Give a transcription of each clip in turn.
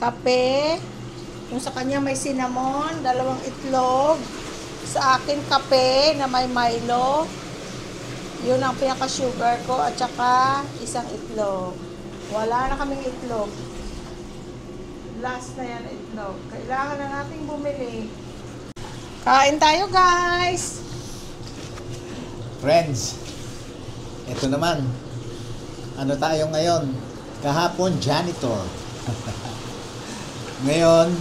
kape. Yung sa kanya may cinnamon, 2 itlog. Sa akin, kape na may Milo. Yun ang pinaka-sugar ko at saka 1 itlog. Wala na kaming itlog. Last na yan itlog. Kailangan na nating bumili. Kain tayo, guys! Friends, ito naman. Ano tayo ngayon? Kahapon, janitor. Ngayon,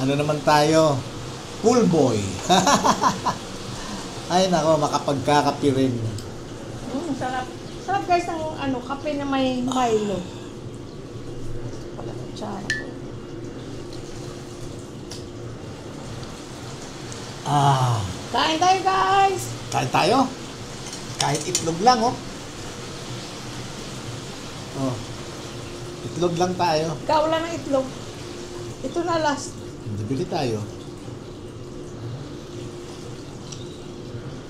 ano naman tayo? Pool boy. Ay nako, makapagkakapi rin. Sarap. Sarap guys ng kape na may Milo. Pala kutsara ko. Kain tayo, guys! Kain tayo? Kahit itlog lang, oh. Oh. Itlog lang tayo. Ikaw wala ng itlog. Ito na last. Bili tayo.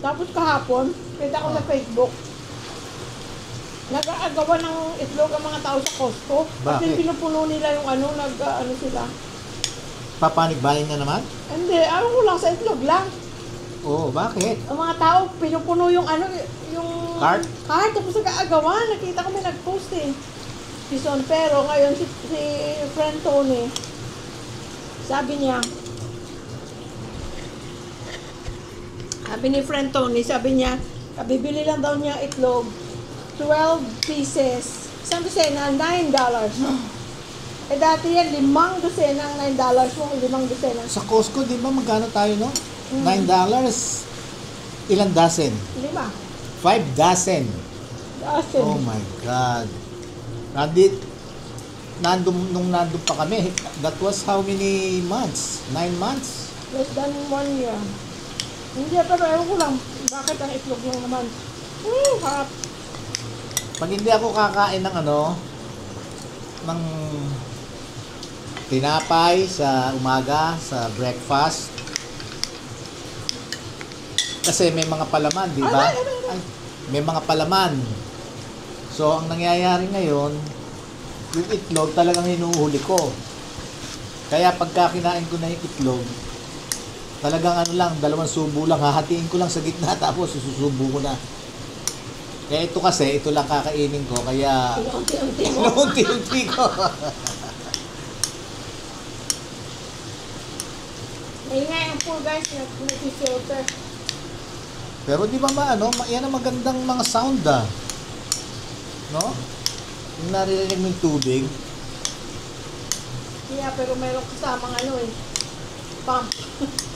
Tapos kahapon, kita ko sa Facebook, nag-aagawan ng itlog ang mga tao sa Costco. Kasi Bakit? pinupuno nila yung sila. Papanig-buying na naman? Hindi, ayaw ko lang sa itlog lang. Oo, bakit? Ang mga tao, pinupuno yung yung Cart? cart, tapos nag-aagawan. Nakita ko may nag-post eh. Si Son, pero ngayon si friend Tony, sabi ni friend Tony, sabi niya, bibili lang daw niya itlog, 12 pieces, isang dosena, $9. Eh dati yan, 5 dosena ang $9 mo, 5 dosena. Sa Costco, di ba magkano tayo, no? $9. Ilang dozen? 5. 5 dozen. Dosen. Oh my God. Nung nandun pa kami, that was how many months? 9 months? Less than 1 year. Hindi, pero ewan ko lang, bakit ang itlog lang naman? Harap. Pag hindi ako kakain ng ng tinapay sa umaga, sa breakfast, kasi may mga palaman, di ba? Ay, may mga palaman. So, ang nangyayari ngayon, yung itlog talagang hinuhuli ko. Kaya pagka kinain ko na yung itlog, talagang 2 subo lang, hahatiin ko lang sa gitna tapos susubo ko na. Kaya ito kasi, ito lang kakainin ko, kaya Unti-unti mo. unti-unti ko. Maingay ang pool guys, nag-filter. Pero di ba yan ang magandang mga sound no? Yung naririnig mo yung tubig. Yeah, pero mayroong kasamang pump.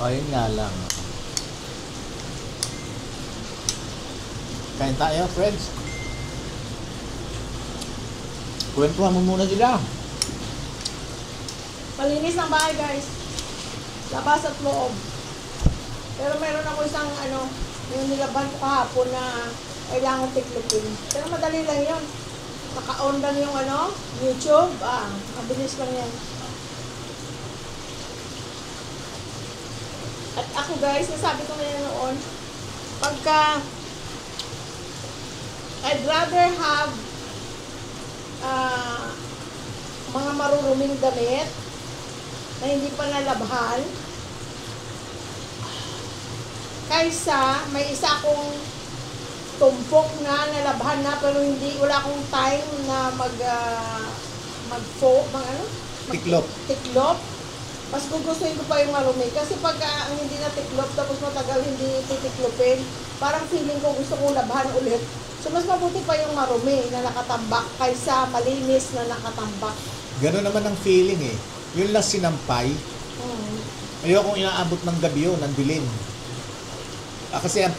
Ayun nga lang. Kain tayo, friends. Kwentuhan mo muna sila. Malinis ng bahay guys. Labas at loob. Pero meron ako isang yung nilaban ko kahapon na kailangan tiklopin. Pero madali lang yun. Naka-on lang yung YouTube. Mabilis lang yan. At ako guys, nasabi ko na noon, pagka I'd rather have mga maruruming damit na hindi pa nalabhan kaysa may isa akong tumpok na nalabhan na pero wala akong time na tiklop. Mas gugustuhin ko pa yung marumi. Kasi pag ang hindi na tiklop, tapos matagal hindi titiklopin, parang feeling ko gusto kong labhan ulit. So, mas mabuti pa yung marumi na nakatambak kaysa malinis na nakatambak. Gano'n naman ang feeling eh. Yun lang sinampay. Ayokong inaabot ng gabi yun, ng dilim. Kasi ang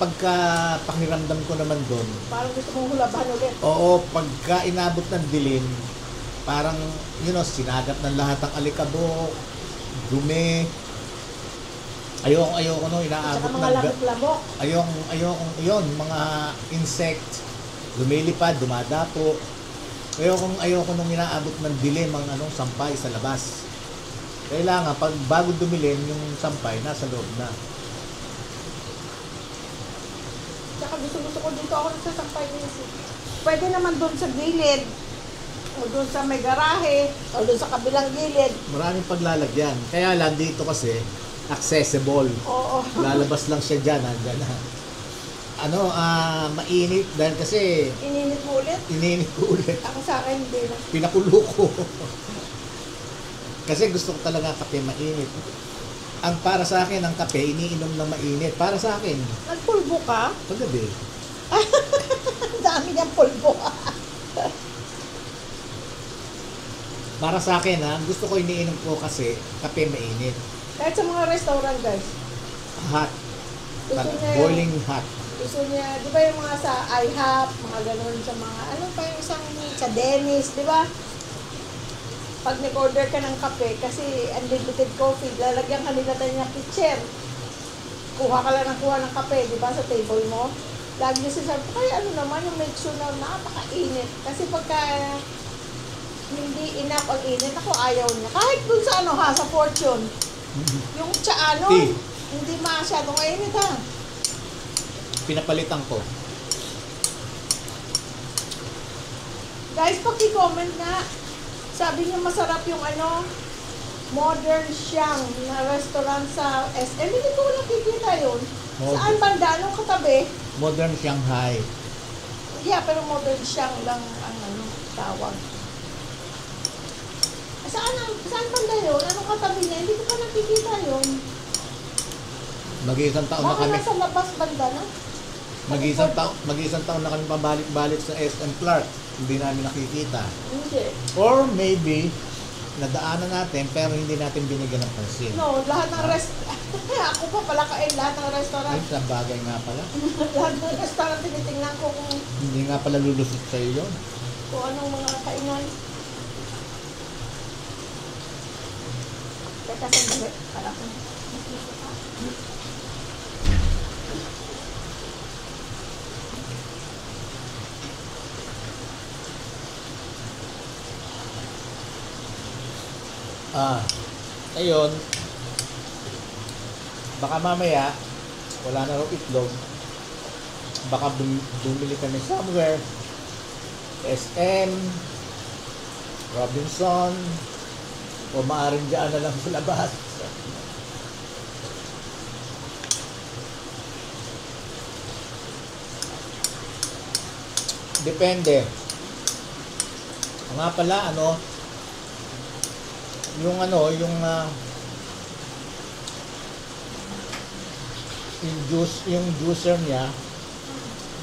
pakiramdam ko naman doon, Parang gusto kong hulaban ulit. oo, pagka inabot ng dilim, parang, sinagat ng lahat ng alikabok, dumi. Ayoko inaabot Tsaka mga lamok-lamok. Ayokong yun, mga insect, lumilipad, dumadapo. Ayoko nung inaabot ng dilim ang sampay sa labas. Kailangan, pag bago dumilim, yung sampay, nasa loob na. Tsaka gusto ko dito ako nagsasampay din. Pwede naman doon sa gilid. o doon sa may garahe, o doon sa kabilang gilid. Maraming paglalagyan. Kaya lang dito kasi, accessible. Oo. Lalabas lang siya dyan, hanggang na. Mainit dahil kasi Ininit mo ulit? ininit ko ulit. Ako sa akin, hindi na. Pinakulo ko. Kasi gusto ko talaga kape mainit. Ang para sa akin, ang kape, iniinom ng mainit. Para sa akin, Nagpulbo ka? paggabi. Ang dami niyang pulbo. Para sa akin, gusto ko iniinom ko kasi kape mainit. Kahit sa mga restaurant, guys. Hot. Gusto niya yung- Boiling hot. Gusto niya, di ba yung mga sa IHOP, mga ganun sa mga, ano pa yung isang sa Dennis, di ba? Pag nag-order ka ng kape, kasi unlimited coffee, lalagyan ka nila tayo ng pitcher. Kuha ka lang ng kuha ng kape, di ba, sa table mo. Lagi niya sinasabi, kaya ano naman yung make sure na napakainit. Kasi pagka hindi enough ang init, ako ayaw niya. Kahit dun sa sa Fortune, yung Tea. hindi masyadong mainit Pinapalitan ko. Guys, paki-comment nga. Sabi niyo masarap yung modern siyang na restaurant sa SM. Hindi ko nakikita yun. Modern. Saan banda? Anong katabi? Modern Shanghai. Yeah, pero modern siyang lang ang tawag. Saan banda yun? Anong katabi niya? Hindi ko pa nakikita yun. Mag-iisang taon na Baka kami. nasa labas banda na. Mag-iisang taon na kami pabalik-balik sa SM Clark. Hindi namin nakikita. Hindi. Or maybe, nadaanan natin pero hindi natin binigyan ng pansin. No, lahat ng ako pa pala lahat ng restaurant. Ay, sa bagay nga pala. Lahat ng restaurant tinitingnan ko kung Hindi nga pala lulusot sa'yo yun. anong mga kainan. Teka, sandali. Para ko. Ayun. Baka mamaya, wala na raw itlog. Baka bumili kami somewhere. SM, Robinson, o maaaring dyan na lang sa labas. Depende. Nga pala, yung juicer niya,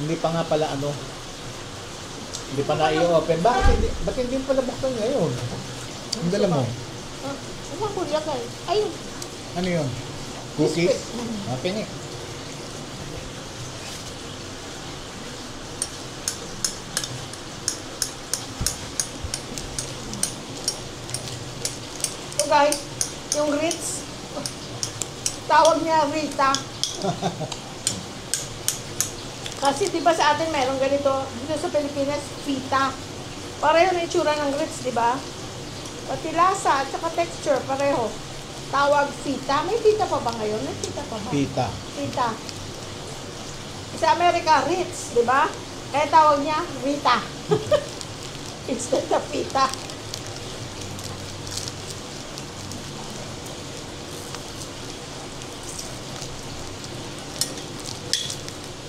hindi pa nga pala hindi pa na i-open. Bakit hindi pala buksan ngayon? Ang dala mo? Ano ko lagay? Ayun. Ano yun? Cookies? Biscuit. Pingi. So guys, yung grits, tawag niya Rita. Kasi di ba sa atin mayroong ganito, dito sa Pilipinas, pita. Pareho na itsura ng grits, di ba? Pati lasa at saka texture, pareho. Tawag fita. May pita pa ba ngayon? May pita pa ba? Pita. Pita. Sa Amerika, Ritz, di ba? Kaya tawag niya Rita. Instead of pita.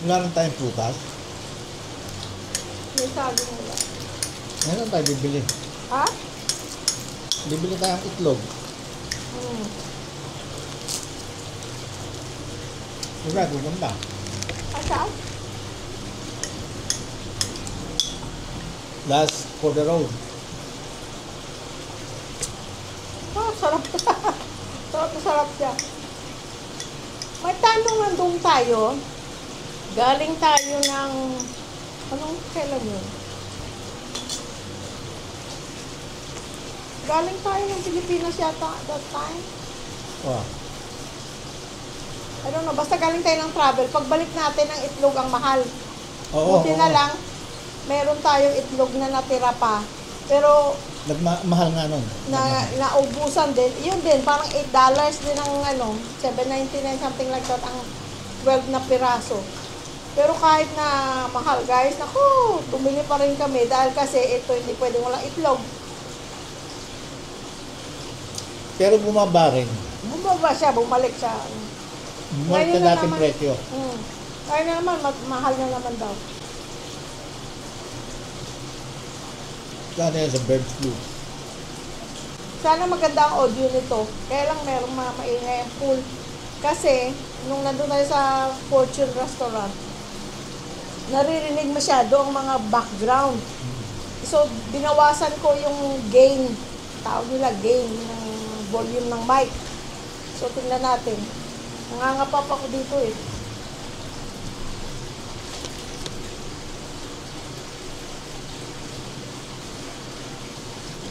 Wala rin tayong prutas. May sabi nila. Ngayon tayo bibili. Ha? Bibili tayong itlog. Diba, pupunta. Asaan? Last for the road. Sarap. Sarap na sarap siya. May tanong nandun tayo. Galing tayo ng... Anong kailan yun? Galing tayo ng Pilipinas yata at that time. Oh. I don't know, basta galing tayo ng travel. Pagbalik natin ng itlog ang mahal. Oo. Buti na lang, meron tayong itlog na natira pa. Pero Mahal nga nun. naubusan din. Yun din, parang $8 din ang $7.99 something like that ang 12 na piraso. Pero kahit na mahal guys, naku, bumili pa rin kami dahil kasi ito hindi pwedeng walang itlog. Pero bumaba rin. Bumaba siya, bumalik siya. Bumalik Ngayon na na natin naman. presyo. Kaya na naman, mahal na naman daw. Sana yan sa bird flu. Sana maganda ang audio nito. Kaya lang merong mga maingay ang pool. Kasi, nung nandun tayo sa Fortune Restaurant, naririnig masyado ang mga background. So, binawasan ko yung gain. Tawag nila gain ng volume ng mic. So, tingnan natin. Nangangapap ako dito eh.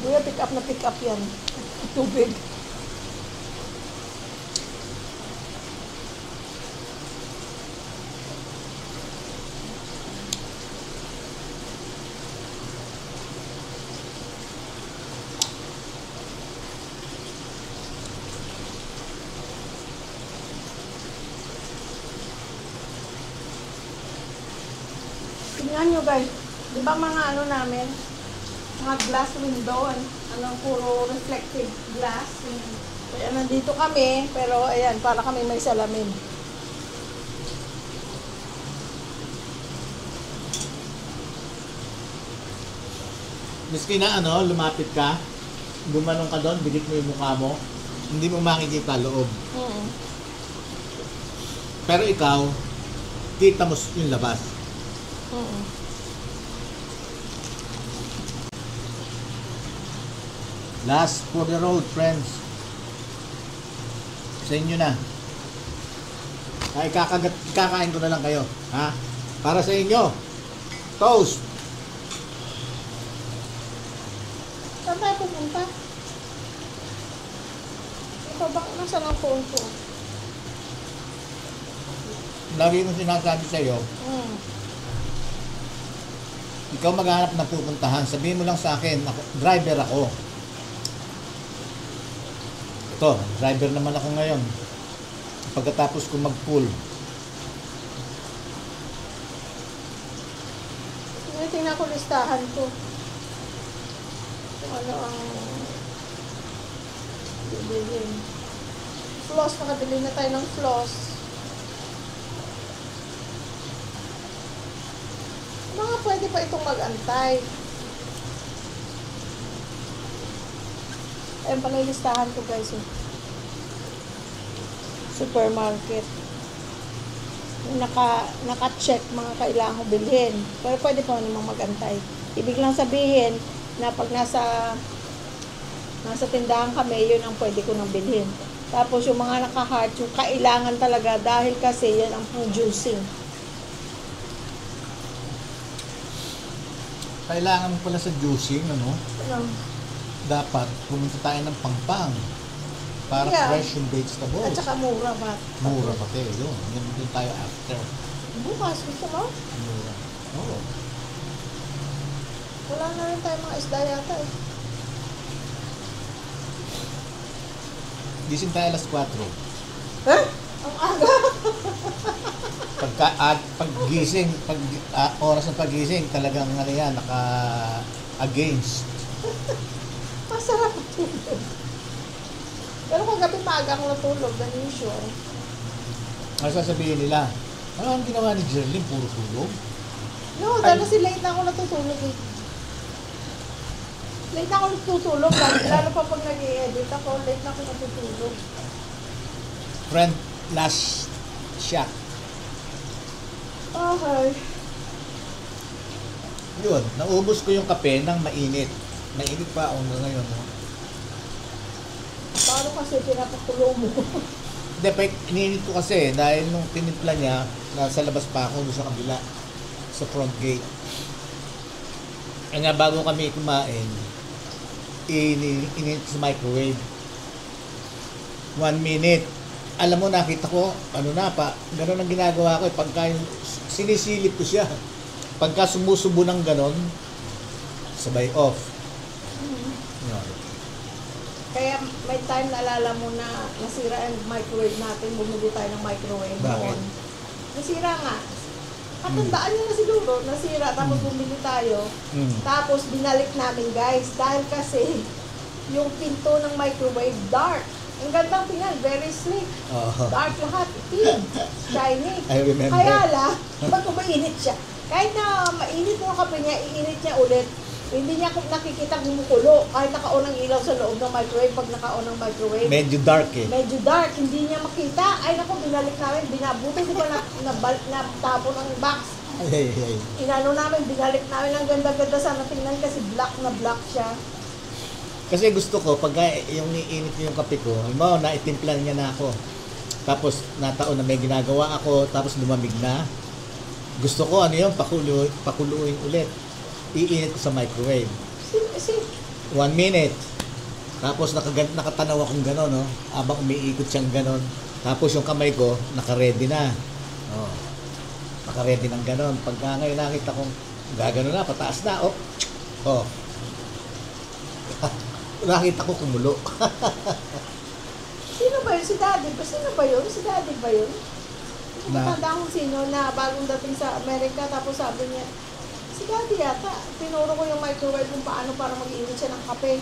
Kuya, pick up yan. Tubig. Tingnan nyo guys. Di ba mga ano namin? Mga glass window, puro reflective glass. Kaya nandito kami, pero ayan, para kami may salamin. Miski na lumapit ka, gumanong ka doon, bigit mo yung mukha mo, hindi mo makikita loob. Pero ikaw, kita mo yung labas. Last for the road, friends. Sa inyo na. Ay, kakain ko na lang kayo. Ha? Para sa inyo. Toast. Saan tayo pupunta? Ito ba? Nasaan ang phone ko? Lagi kong sinasabi sa'yo, ikaw maghanap ng pupuntahan. Sabihin mo lang sa akin, driver ako. Ito, driver naman ako ngayon. Pagkatapos ko mag-pool. Tingnan ko listahan ko. Kung ano ang bibilin. Floss, nakabili na tayo ng floss. Mga pwede pa itong mag-antay. Ayun pala yung listahan ko guys. Supermarket. Naka-check mga kailangan ko bilhin. Pero pwede pa namang mag-antay. Ibig lang sabihin na pag nasa tindahan kami, yun ang pwede ko nang bilhin. Tapos yung mga naka-heart, yung kailangan talaga dahil kasi yan ang producing. Kailangan mo pala sa juicing, Ano? dapat pumunta tayo ng Pangpang para fresh yung vegetables. At saka mura ba? Mura pati, yun. Yun tayo after. Bukas, gusto mo? Mura. Oo. Wala na rin tayo mga isda yata eh. Gising tayo alas 4. Eh? Ang aga! Paggising, oras ng paggising, talagang naka-against. Masarap tulog. Pero kung gabi maaga akong natulog, than usual. Ano sasabihin nila? Ano ang ginawa ni Jerlyn? Puro tulog? No, dahil kasi late na ako natutulog eh. Late na ako natutulog. Lalo pa pag nag-i-edit ako, late na ako natutulog. Friend, last shot. Okay. Yun, naubos ko yung kape ng mainit. Mainit pa ako ngayon. No? Paano kasi pinapakulo mo? Hindi, ininit ko kasi dahil nung tinimpla niya, nasa labas pa ako sa kabila, sa front gate. Kaya bago kami kumain, ininit sa microwave. 1 minute. Alam mo, nakita ko, gano'n ang ginagawa ko. Pagka sinisilip ko siya, pagka sumusubo ng gano'n, sabay off. Yun. Kaya may time naalala mo na nasira ang microwave natin, bumili tayo ng microwave Bakit? noon. Nasira nga. Nakatandaan niyo na siguro, nasira, tapos bumili tayo. Tapos binalik namin guys, dahil kasi yung pinto ng microwave dark. Ang gandang tingnan, very sleek. Dark lahat, itim, shiny. I remember. Kaya lang, pag mainit siya, kahit na mainit mo ang kape niya, iinit niya ulit. Hindi niya nakikita kumukulo kahit naka-on ang ilaw sa loob ng microwave pag naka-on ang microwave. Medyo dark eh. Medyo dark, hindi niya makita. Ay naku, binalik namin, binabuto, di ba natapon ang box. Ay. Inano namin, binalik namin, ang ganda-ganda sana tingnan kasi black na black siya. Kasi gusto ko, pag yung iinit yung kape ko, halimbawa, naitimplan niya na ako. Tapos, nataon na may ginagawa ako, tapos lumamig na. Gusto ko, ano yun, pakuluin ulit. Iinit ko sa microwave. 1 minute. Tapos, nakatanaw akong gano'n, no? Abang umiikot siyang gano'n. Tapos, yung kamay ko, nakaready na. Oh. Nakaready ng gano'n. Pagka ngayon nakita kong gagano na, pataas na, oh. Nakita ko kumulo. Sino ba yun? Si Daddy ba? Sino ba yun? Si Daddy ba yun? Matanda kong sino na bagong dating sa Amerika, tapos sabi niya, si Daddy yata, tinuro ko yung microwave kung paano para mag-init siya ng kape.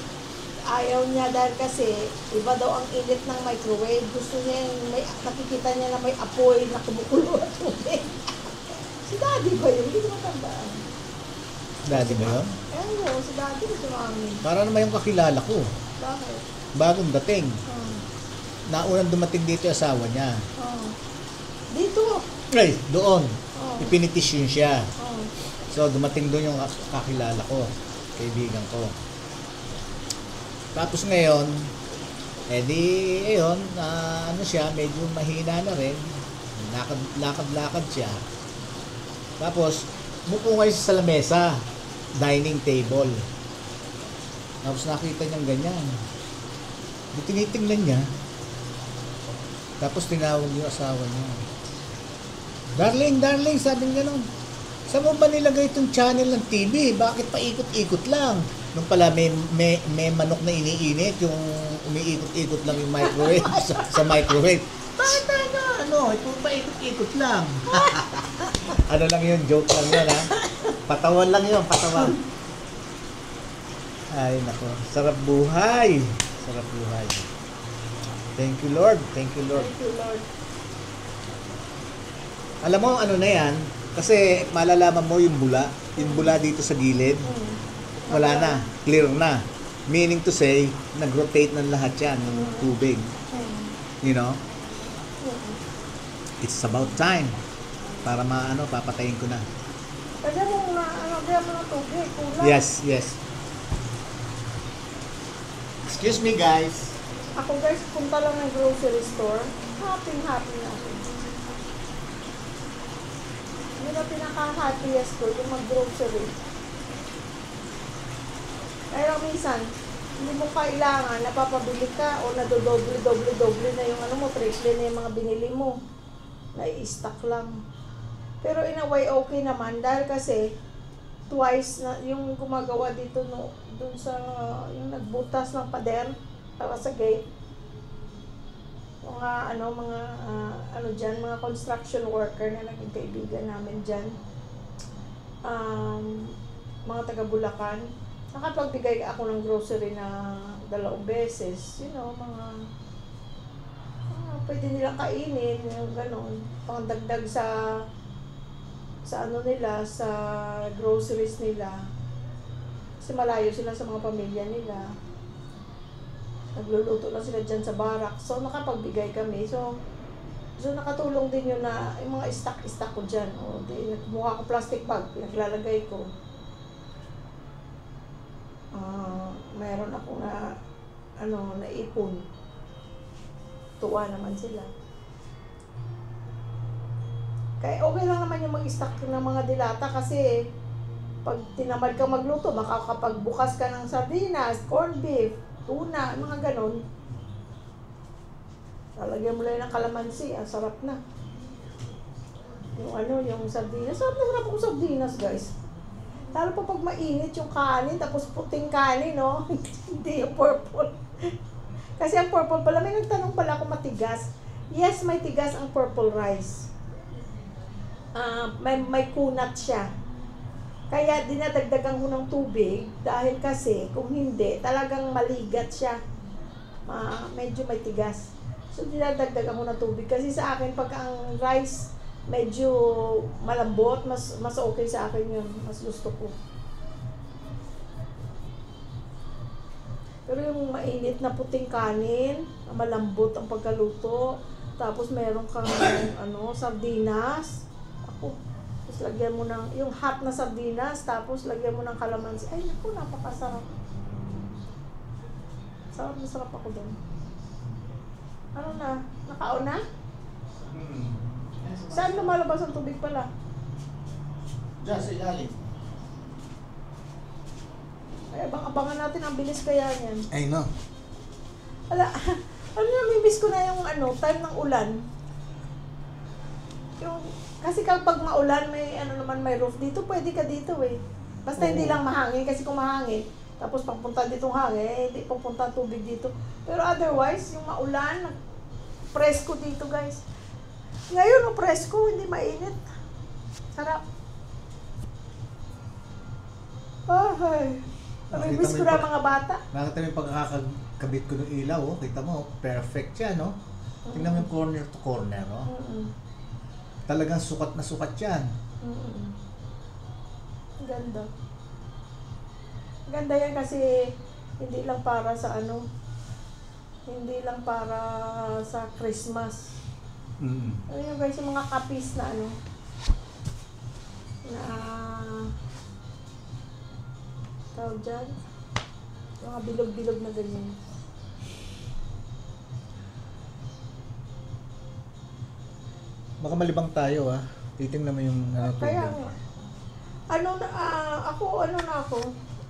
Ayaw niya dahil kasi iba daw ang init ng microwave. Gusto niya yung nakikita niya na may apoy na kumukulo at tubig. Si Daddy ba yun? Hindi ko matandaan. Daddy ba yun? Ewan, si Daddy gusto namin. Para naman yung kakilala ko. Bakit? Bagong dating. Naunang dumating dito yung asawa niya. Dito? Ay, doon. Oh. Ipinitisyon siya. Oh. So, dumating doon yung kakilala ko. Kaibigan ko. Tapos ngayon, ayun, ano siya, medyo mahina na rin. Lakad-lakad siya. Tapos, mupo ngayon sa lamesa, dining table. Tapos nakita niyang ganyan. Tinitingnan niya. Tapos tinawag yung asawa niya. Darling, sabi niya gano'n. Saan mo ba nilagay itong channel ng TV? Bakit paikot-ikot lang? Nung pala may manok na iniinit, yung umiikot-ikot lang yung microwave sa microwave. Bakit ito paikot-ikot lang. Ano lang yun, joke lang yun ha. Patawan lang yun, patawan. Ay nako, sarap buhay. Sarap buhay. Thank you Lord. Thank you, Lord. Alam mo ano na yan, kasi malalaman mo yung bula dito sa gilid, wala na, clear na. Meaning to say, nag-rotate ng lahat yan, ng tubig. You know? It's about time. Para papatayin ko na. Pwede mo ng tubig, kulang. Yes. Excuse me guys. Ako guys, punta lang ng grocery store. Happy na ako. Yun ang pinaka-happiest ko, yung mag-grocery. Pero minsan, hindi mo kailangan, napapabili ka o nadodoble na yung triple na yung mga binili mo. Nai-stock lang. Pero in a way, okay naman dahil kasi twice na yung gumagawa dito dun sa yung nagbutas ng pader para sa gate. Mga construction worker na naging kaibigan namin dyan. Mga taga Bulacan. Nakapagbigay ako ng grocery na 2 beses. Pwede nilang kainin, yung gano'n. Pangdagdag sa sa groceries nila. Kasi malayo sila sa mga pamilya nila. Nagluluto lang sila dyan sa barak. So, nakapagbigay kami. So nakatulong din yun na yung mga stock ko dyan. Kumuha ko plastic bag, pinaglalagay ko. Meron ako naipon. Tuwa naman sila. Kaya okay lang naman yung mag-stock ng mga dilata kasi pag tinamad ka magluto, makakapagbukas ka ng sardinas, corned beef, tuna, mga ganon. Lalagyan mo lang ng kalamansi, ang sarap na. Yung sardinas. Sarap ako sardinas, guys. Lalo pa pag mainit yung kanin, tapos puting kanin, no? Hindi yung purple. Kasi ang purple pala, may nagtanong pala kung matigas. Yes, may tigas ang purple rice. may kunat siya. Kaya dinadagdagan ko ng tubig dahil kasi kung hindi, talagang maligat siya. Medyo may tigas. So dinadagdagan ko ng tubig kasi sa akin pag ang rice medyo malambot, mas okay sa akin yun. Mas gusto ko. Pero yung mainit na puting kanin, malambot ang pagkaluto, tapos meron kang sardinas. Tapos lagyan mo ng, yung hot na sardinas, tapos lagyan mo ng kalamansi. Ay, naku, napakasarap. Sarap na sarap ako doon. Ano na? Nakaon na? Saan lumalabas ang tubig pala? Diyan sa ilalim. Ay, abangan natin ang bilis kaya niyan. Ay, no. Ala, namimiss ko na yung time ng ulan. Kasi kapag maulan, may roof dito, pwede ka dito eh. Basta hindi lang mahangin, kasi kung mahangin, tapos papunta ditong hangin, hindi papunta tubig dito. Pero otherwise, yung maulan, presko dito guys. Ngayon, presko, hindi mainit. Sarap. Ay, namimiss ko na mga bata. Nakita mo yung pagkakakabit ko ng ilaw, oh. Kita mo, perfect siya, no? Tingnan mo yung corner to corner, no? Talagang sukat na sukat yan. Ganda. Ganda yan kasi hindi lang para sa hindi lang para sa Christmas. Ano yun guys, yung mga kapis na tawag dyan, mga bilog-bilog na ganyan. Baka malibang tayo, ah. Titingnan mo yung Kaya nga. Ako,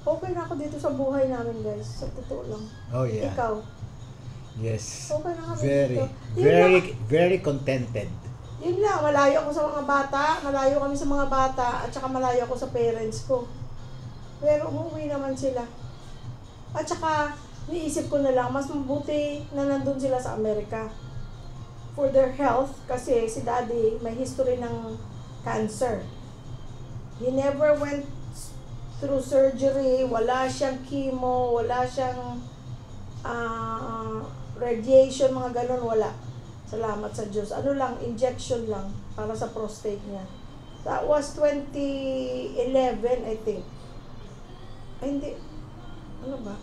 okay na ako dito sa buhay namin guys, sa totoo lang. Oh yeah. Ikaw? Yes. Okay na kami Very, dito. very contented. Yun lang, malayo ako sa mga bata, malayo kami sa mga bata, at saka malayo ako sa parents ko. Pero umuwi naman sila. At saka, niisip ko na lang, mas mabuti na nandun sila sa Amerika. For their health, kasi si daddy may history ng cancer. He never went through surgery, wala siyang chemo, wala siyang radiation, mga ganun, wala. Salamat sa Diyos. Injection lang para sa prostate niya. That was 2011, I think. Ay, hindi. Ano ba?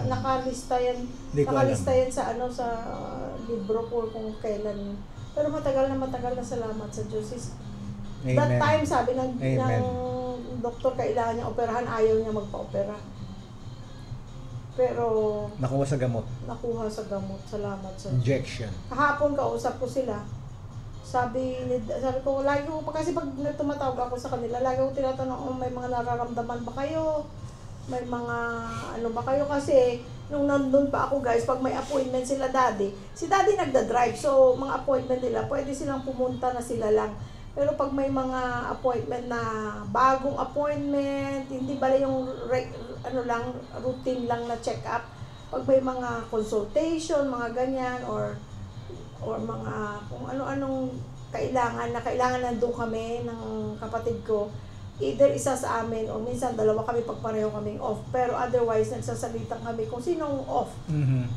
Nakalista yan. Nakalista yan sa sa libro ko kung kailan. Pero matagal na salamat sa Diyos. Amen. That time, sabi ng Amen. doktor, kailangan niya operahan, ayaw niya magpa-opera. Pero Nakuha sa gamot. Salamat sa Diyos. Injection. Kahapon kausap ko sila. Sabi ko, lagi ko, kasi pag tumatawag ako sa kanila, lagi ko tinatanong, may mga nararamdaman ba kayo? May mga ba kayo? Kasi nung nandun pa ako guys, pag may appointment sila si daddy nagda-drive, so mga appointment nila, pwede silang pumunta na sila lang. Pero pag may mga appointment na bagong appointment, hindi bala yung routine lang na check-up, pag may mga consultation, mga ganyan, or mga kung ano-anong kailangan nandun kami ng kapatid ko, either isa sa amin o minsan dalawa kami pag pareho kaming off, pero otherwise nagsasalitan kami kung sinong off,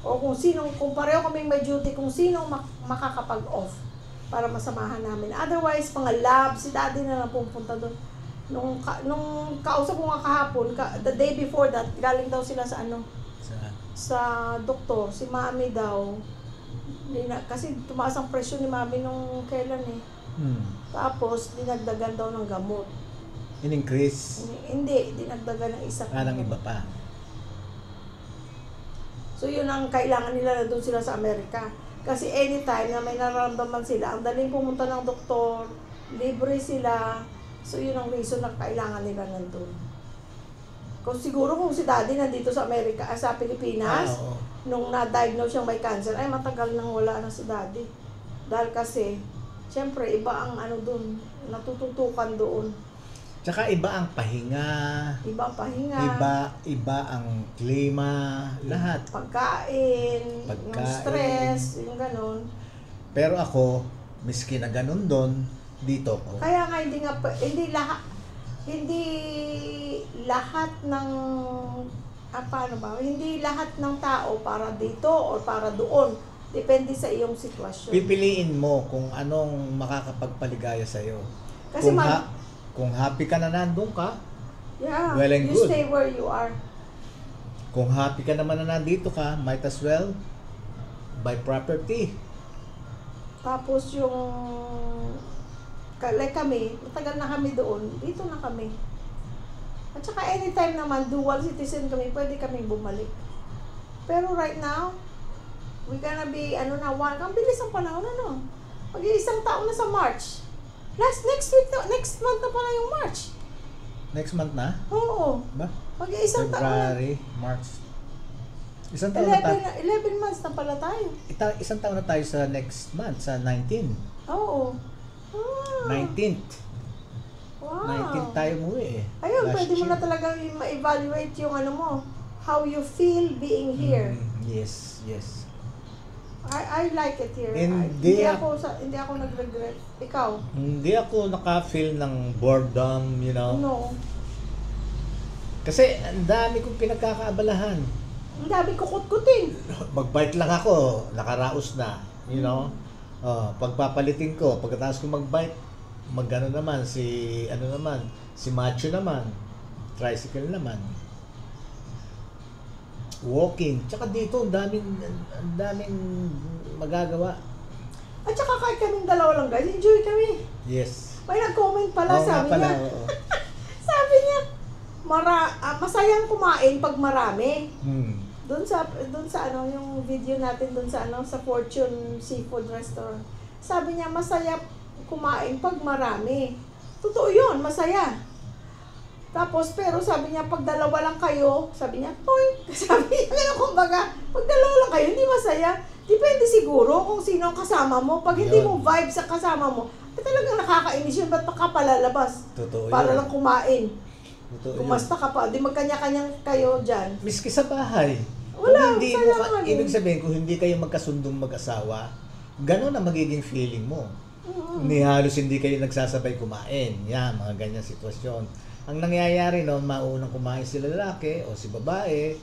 o kung pareho kaming may duty, kung sinong makakapag-off para masamahan namin. Otherwise, mga lab, si daddy na lang pupunta doon. Nung kausap ko nga kahapon, the day before that, galing daw sila sa doktor, si mami daw. Kasi tumaas ang presyon ni mami nung kailan eh. Tapos, dinagdagan daw ng gamot. In-increase? Hindi, dinagdagan ng isa. Ng iba pa. So, yun ang kailangan nila na doon sila sa Amerika. Kasi anytime na may nararamdaman sila, ang daling pumunta ng doktor, libre sila. So, yun ang reason na kailangan nila nandun. Kung si daddy nandito sa Amerika, sa Pilipinas, nung na-diagnose siyang may cancer, ay matagal nang wala na si daddy. Dahil kasi, syempre, iba ang doon, natututukan doon. Tsaka iba ang pahinga. Iba ang klima, lahat. Pagkain, yung stress, yung ganon. Pero ako, miski na ganon doon, dito ko. Kaya nga hindi lahat ng paano ba? Hindi lahat ng tao para dito o para doon. Depende sa iyong sitwasyon. Pipiliin mo kung anong makakapagpaligaya sa iyo. Kasi Kung happy ka na nandun ka, yeah, well and you good. stay where you are. Kung happy ka naman na nandito ka, might as well buy property. Tapos yung like kami, matagal na kami doon, dito na kami. At saka anytime naman, dual citizen kami, pwede kaming bumalik. Pero right now, we gonna be, ang bilis ang panahon, Mag-iisang taon na sa March. Next month na pala yung March. Next month na? Oo. Ba? Mag-iisang taon na. February, March. Isang taon na tayo. 11 months na pala tayo. Isang taon na tayo sa next month, sa 19. Oo. 19th. Wow. 19th tayo umuwi eh. Ayun, Last pwede mo year. na talagang ma-evaluate yung how you feel being here. Yes, yes. I like it here. Hindi Hindi ako nag-regret. Ikaw? Hindi ako naka-feel ng boredom, No. Kasi ang dami kong pinagkakaabalahan. Ang dami kukut-kutin. Mag-bike lang ako, nakaraos na, pagpapalitin ko, pagkatapos ko mag-bike, mag-ano naman, si Macho naman, tricycle naman. Walking, tsaka dito, ang daming magagawa. At saka kahit kaming dalawa lang guys, enjoy kami. Yes. May nag-comment pala, Oo nga sabi niya. oo. Sabi niya, masayang kumain pag marami. Doon sa yung video natin sa Fortune Seafood Restaurant. Sabi niya, masaya kumain pag marami. Totoo 'yun, masaya. Tapos pero sabi niya, pag dalawa lang kayo, sabi niya, toy. Sabi niya, kumbaga, pag dalawa lang kayo, hindi masaya. Depende siguro kung sino ang kasama mo. Pag hindi mo vibe sa kasama mo, talagang nakakainis yun. Ba't pa ka palalabas? Totoo para yun. lang kumain. Totoo Kumasta ka pa. Di magkanya-kanyang kayo dyan. Miski sa bahay. Wala, Kung hindi masaya mo, naman ibig eh. sabihin, kung hindi kayo magkasundong mag-asawa, gano'n ang magiging feeling mo. Mm-hmm. Ni halos hindi kayo nagsasabay kumain. Yan, mga ganyan sitwasyon. Ang nangyayari noon, maunang kumain sila lalaki o si babae,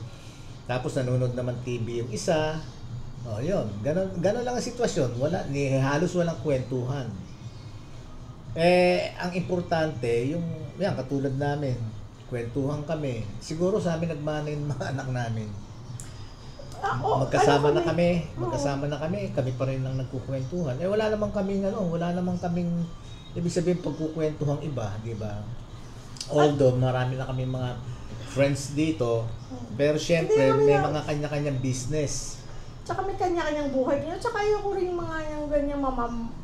tapos nanonood naman TV yung isa. O, yun. Ganon lang ang sitwasyon. Halos walang kwentuhan. Ang importante, yan, katulad namin, kwentuhan kami. Siguro sa amin nagmana yung mga anak namin. Magkasama na kami, kami pa rin lang nagkukwentuhan. Wala namang kaming, ibig sabihin pagkukwentuhang iba, di ba? Although marami na kami mga friends dito, pero syempre may mga kanya-kanyang business. Tsaka may kanya-kanyang buhay niya. Tsaka ayoko rin yung mga yung ganyang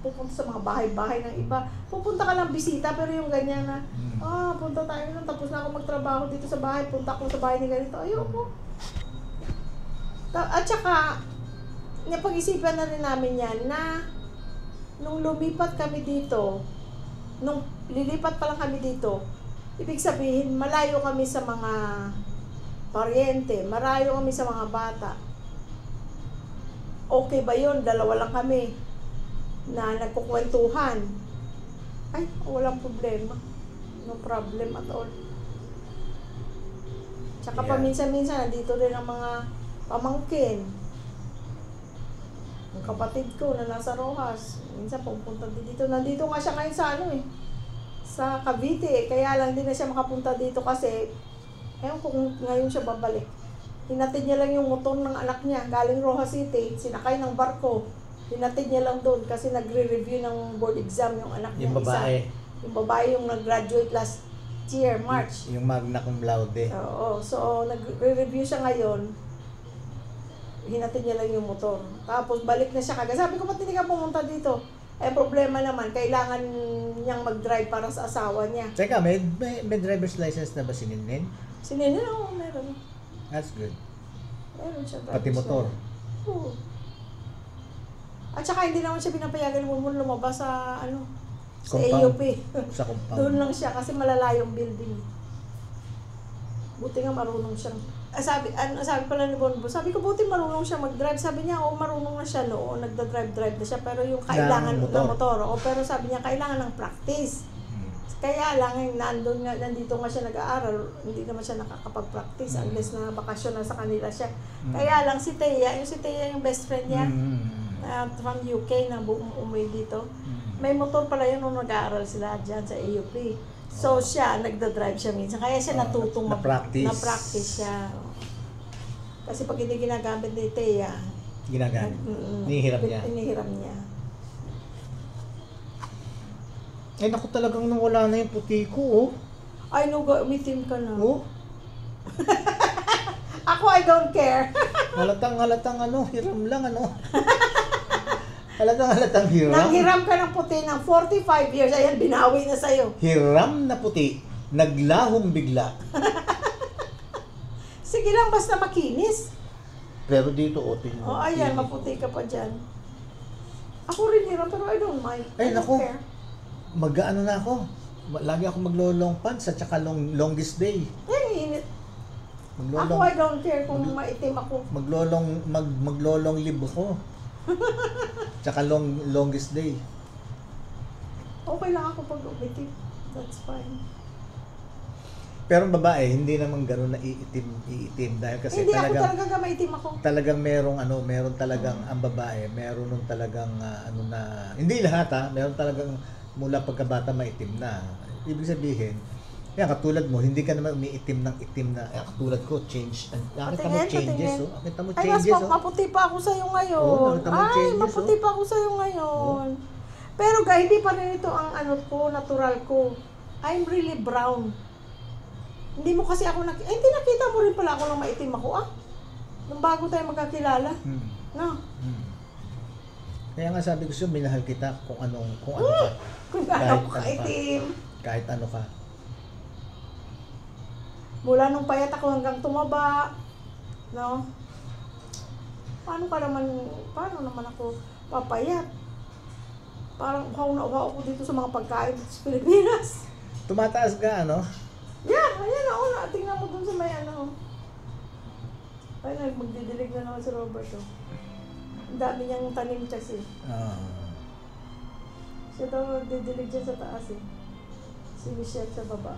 pupunta sa mga bahay-bahay ng iba. Pupunta ka lang bisita, pero yung ganyan na, punta tayo lang, tapos na ako magtrabaho dito sa bahay, punta ako sa bahay ni ganito. Ayoko. At tsaka, napag-isipan na rin namin yan na nung lumipat kami dito, nung lilipat pa lang kami dito, ibig sabihin, malayo kami sa mga paryente, malayo kami sa mga bata. Okay ba yun? Dalawa lang kami na nagkukwentuhan. Ay, walang problema. No problem at all. Tsaka paminsan-minsan, nandito rin ang mga pamangkin. Ang kapatid ko na nasa Rojas, minsan pupunta din dito. Nandito nga siya ngayon sa Cavite. Kaya lang din na siya makapunta dito kasi ewan ko kung ngayon siya babalik. Hinatid niya lang yung motor ng anak niya galing Rojas City, sinakay ng barko. Hinatid niya lang doon kasi nagre-review ng board exam yung anak niya. Yung babae. Yung babae yung nag-graduate last year, March. Yung magna cum laude. Oo. So, nagre-review siya ngayon. Hinatid niya lang yung motor. Tapos, balik na siya kagad. Sabi ko, ba't hindi ka pumunta dito? Problema naman, kailangan niyang mag-drive para sa asawa niya. Teka, may driver's license na ba si Ninin? Si Nene, meron. That's good. Meron siya. Pati motor. Oo. At saka hindi naman siya pinapayagan mo lumabas sa sa Compound. AUP. Sa compound. Doon lang siya kasi malalayong building. Buti nga marunong siyang sabi pala ni Bonbo, sabi ko buti marunong siya mag-drive. Sabi niya, marunong na siya noon, nagda-drive na siya, pero yung kailangan Ng motor. ng motor. Pero sabi niya, kailangan ng practice. Kaya lang, nandito nga siya nag-aaral, hindi naman siya nakakapag-practice unless na bakasyon na sa kanila siya. Kaya lang si Thea, yung best friend niya, from UK na umuwi dito, may motor pala yun nung nag-aaral sila dyan sa AUP. So siya, nagda-drive siya minsan. Kaya siya natutong na-practice siya. Kasi pag hindi ginagamit ni Thea, Ginagamit. Inihiram niya. Inihiram niya. Ay, naku, talagang nung wala na yung puti ko, oh. Ay, no, umitim ka na. Oh, Ako, I don't care. halatang ano, hiram lang ano. Halatang hiram. Nanghiram ka ng puti ng 45 years, ayan, binawi na sa'yo. Hiram na puti, naglahong bigla. Sige lang, basta makinis. Pero dito, oh, tingnan. O, ayan, maputi ka pa dyan. Ako rin hiram, pero I don't mind. Ay, I don't naku. care. Mag-ano na ako. Lagi ako maglo-long pants at saka longest day. Ay, init. Ako, I don't care kung maitim ako. Maglolong live ako. Tsaka longest day. Okay lang ako pag umitim. That's fine. Pero ang babae, hindi naman gano'n na iitim dahil kasi Hindi ako talagang talaga maitim ako. talagang meron talagang ang babae, meron nung talagang hindi lahat meron talagang mula pagkabata maitim na. Ibig sabihin, yan katulad mo, hindi ka naman umiitim ng itim na katulad ko, change. Nakita mo changes, oh. Nakita mo Ay, changes, mas oh. maputi pa ako sa'yo ngayon. Oo, nakita mo Ay, changes, maputi pa ako sa'yo ngayon. Pero hindi pa rin ito ang ko, natural ko. I'm really brown. Hindi mo kasi ako hindi nakita mo rin pala ako lang maitim ako, nung bago tayo magkakilala. No? Kaya nga sabi ko sa'yo, minahal kita kung ano ka. Kung Kahit ano ano ka ka. itim. Kahit ano ka. Mula nung payat ako hanggang tumaba. No? Paano naman ako papayat? Parang uhaw na uhaw ako dito sa mga pagkain dito sa Pilipinas. Tumataas ka, ano? Yeah, ayan ako na. Tingnan mo dun sa may Ay, magdidilig na naman si Roberto. Ang dami niyang tanim kasi. Siya daw magdidilig dyan sa taas eh. Si Michelle sa baba.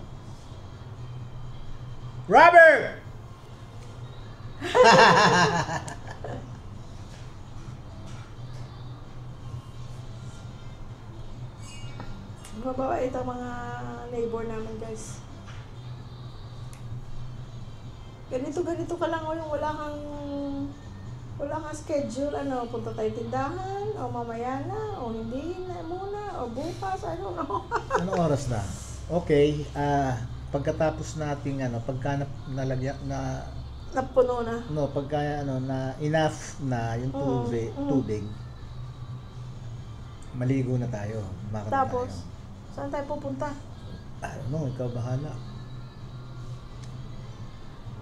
Robert! Mababait ang mga neighbor namin, guys. Ganito ka lang yung wala kang schedule, punta tayo tindahan, o mamaya na, o hindi na muna, o bukas, I don't know. Anong oras na? Okay, pagkatapos nating pagka nalagyan na Napuno na. pagka na enough na yung tubig, maligo na tayo. Kumakanta Tapos, tayo. saan tayo pupunta? Ikaw bahala.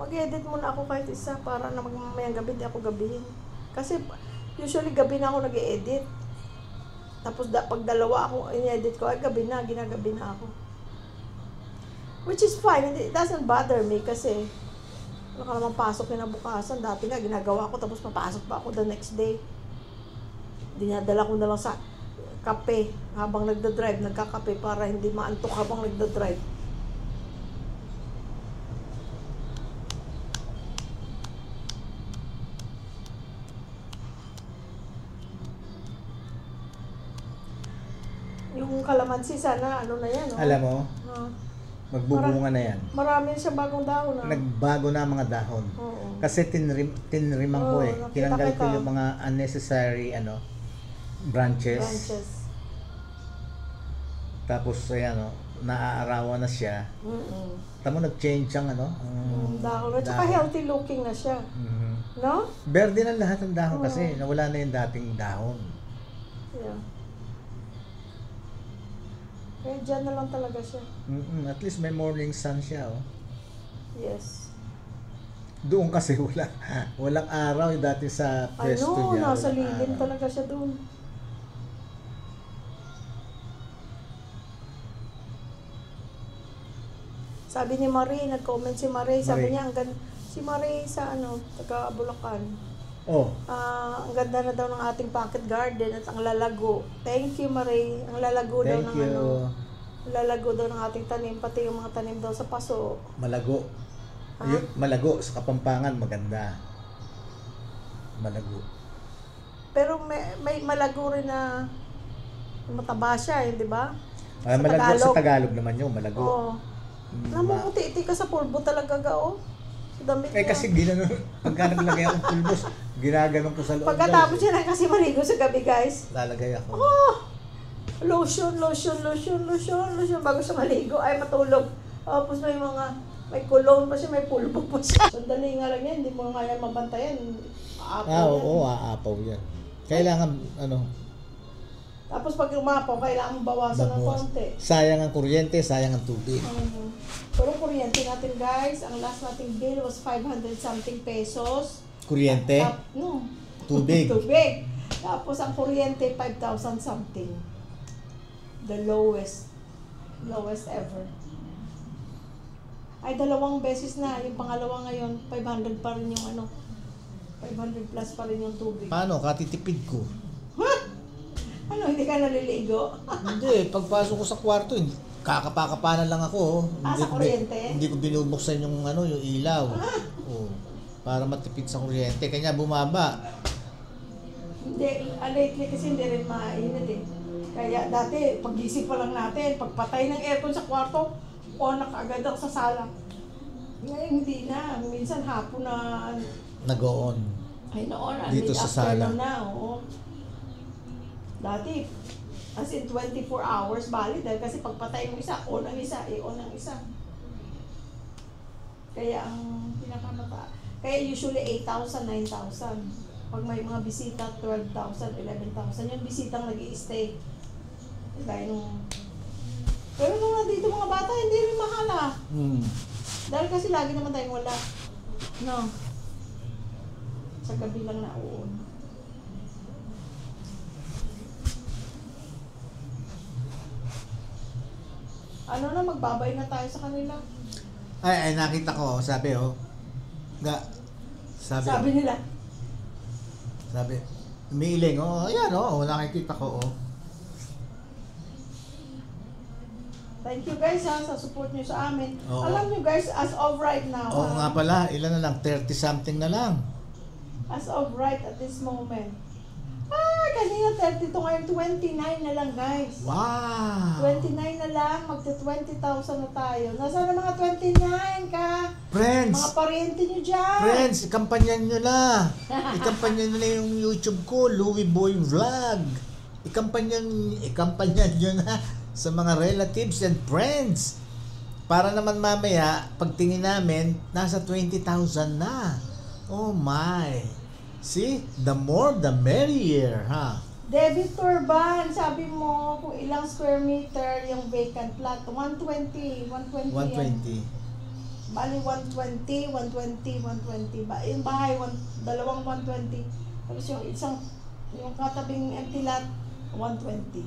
Mag-edit muna ako kahit isa para na mamayang gabi di ako gabihin. Kasi usually gabi na ako nag-e-edit. Tapos pag dalawa ako in-edit ko, ay gabi na, ginagabi na ako. Which is fine, it doesn't bother me kasi wala ka naman pasok kinabukasan. Dati nga ginagawa ko tapos papasok pa ako the next day. Dinadala ko na lang sa kape habang nagda-drive, nagkakape para hindi maantok habang nagda-drive. Yung kalamansi sana, na yan, no? Alam mo, magbubunga na yan. Marami siyang bagong dahon, Nagbago na ang mga dahon. Oo. Kasi tinriman ko nakita Tinanggal ko kita. yung mga unnecessary branches. Branches. Tapos naaarawan na siya. Tamo nag-change ang Dahon. At saka healthy looking na siya. No? Berde na lahat ng dahon kasi nawala na yung dating dahon. Yeah. Kaya dyan na lang talaga siya. At least may morning sun siya, oh. Yes. Doon kasi walang araw yung dati sa pwesto niya. Nasa walang lilim araw. talaga siya doon. Sabi ni Marie, nag-comment si Marie, sabi niya, Si Marie sa taga Bulacan. Oh, Ang ganda na daw ng ating pocket garden at ang lalago. Thank you, Marie. Ang lalago daw thank ng you. lalago daw ng ating tanim, pati yung mga tanim daw sa paso. Malago. Ha? Malago sa Kapampangan, maganda. Malago. Pero may malago rin na mataba siya, di ba? Malago sa Tagalog naman yun, malago. Oo. Namumuti-iti ka sa pulbo talaga gao. Sa damit niya. Kasi pagka naglagay akong pulbos, ginaganon ko sa loob. Pagkatapos niya na kasi maligo sa gabi, guys. Lalagay ako. Lotion bago siya maligo ay matulog. Tapos may cologne pa siya, may pulbo pa siya. Sandali nga lang yan, hindi mo nga yan mabantayan. Oo, aapaw yan. Kailangan, Tapos pag umapaw, kailangan mo bawasan ng konti. sayang ang kuryente, sayang ang tubig. Pero kuryente natin, guys, ang last nating bill was 500 something pesos. Kuryente, tubig. Tubig. Tapos ang kuryente, 5,000 something. The lowest ever. Ay, 2 beses na. Yung pangalawa ngayon, 500 pa rin yung 500 plus pa rin yung tubig. Paano? Katitipid ko. Hindi ka naliligo? Hindi, pagpasok ko sa kwarto, kakapakapanan lang ako. Sa kuryente? Hindi ko binubuksan yung yung ilaw. Oh, para matipid sa kuryente. Kanya bumaba. Hindi, lately kasi hindi rin mainit eh. Kaya dati, pag-gising pa lang natin, pagpatay ng aircon sa kwarto, nakaagad ako sa sala. Ngayon hindi na. Minsan hapon na. Nag-on. Ay noon, Dito sa sala. na, oo. Dati, as in 24 hours valid dahil kasi pagpatay ng isa, on ang isa, on ang isa. Kaya ang kaya usually 8,000, 9,000. Pag may mga bisita, 12,000, 11,000. Yung bisitang nag-i-stay. Pero nung nandito mga bata, hindi rin mahal Dahil kasi lagi naman tayong wala. No. Sa gabi lang na uon. Magbabay na tayo sa kanila. Ay, nakita ko, sabi Sabi nila. Sabi, umiiling, ayan, nakikita ko, Thank you guys sa support nyo sa amin. Oo. Alam nyo guys, as of right now, Oo nga pala, ilan na lang, 30 something na lang. as of right at this moment, kanina 32, ngayon 29 na lang guys. Wow! 29 na lang, magta-20,000 na tayo. Nasaan na mga 29 ka? Friends! Mga pariente nyo dyan. Friends, ikampanyan nyo na. Ikampanyan nyo na yung YouTube ko, Louie Boy Vlog. Ikampanyan nyo na sa mga relatives and friends. Para naman mamaya, pagtingin namin, nasa 20,000 na. Oh my! See? The more, the merrier, ha? David Turban, sabi mo kung ilang square meter yung vacant plot. 120 120. Bali 120. Yung bahay, dalawang 120. Tapos yung katabing empty lot, 120.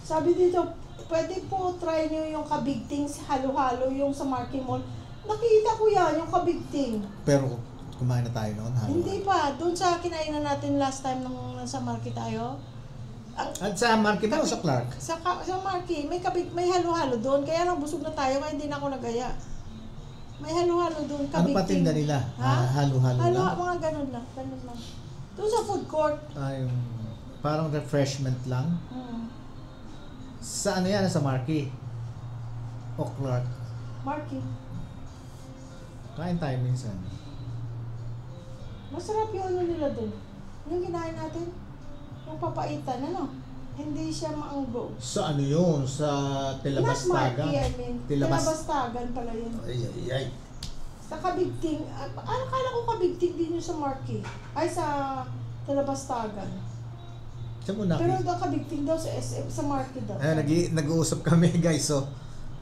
Sabi dito, pwede po try nyo yung kabigting halo-halo yung sa Marky Mall. Nakita ko yan, yung kabigting. Pero kumain na tayo noon, halo. Hindi pa, doon sa kinainan natin last time nung nasa Marky tayo. At sa Marky ba o sa Clark? Sa Marky, may halo-halo doon. Kaya lang busog na tayo, kaya hindi na ako nagaya. May halo-halo doon, kabigting. Ano pa tinda nila? Halo-halo lang? Mga ganun lang. Doon sa food court. Yung parang refreshment lang? Sa yan? Sa Marky? O Clark? Marky. Kain tayo minsan. Masarap yung nila doon. Yung kinain natin? Yung papaitan, Hindi siya maanggo. Sa yun? Sa Tilabastagan? Marky, Tilabastagan pala yun. Ay. Sa Kabigting, akala ko Kabigting din yung sa Marky. Ay, sa Tilabastagan. Pero daw Kabigting daw sa SM, sa Marky daw. Nag-uusap kami guys, so